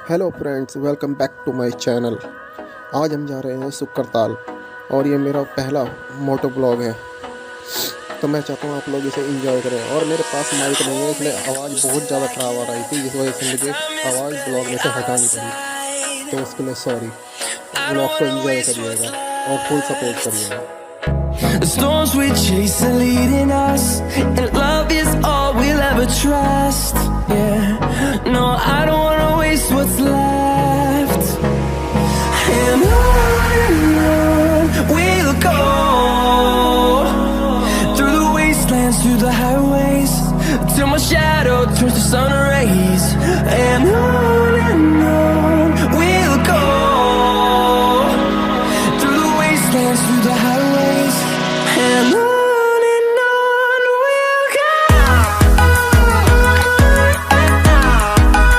Hello friends, welcome back to my channel. आज हम जा रहे हैं सुकरताल और ये मेरा पहला मोटो ब्लॉग है। तो मैं चाहता हूँ आप लोग इसे एंजॉय करें। और मेरे पास माइक नहीं है, इसलिए आवाज़ बहुत ज़्यादा ख़राब आ रही थी, इस वजह से मुझे आवाज़ ब्लॉग में से हटानी पड़ी। तो उसके लिए सॉरी। ब्लॉग को एंजॉय करिएगा और फुल सपोर्ट करिएगा। The storms we chase are leading us, and love is all we'll ever trust. Yeah, no, I don't wanna waste what's left.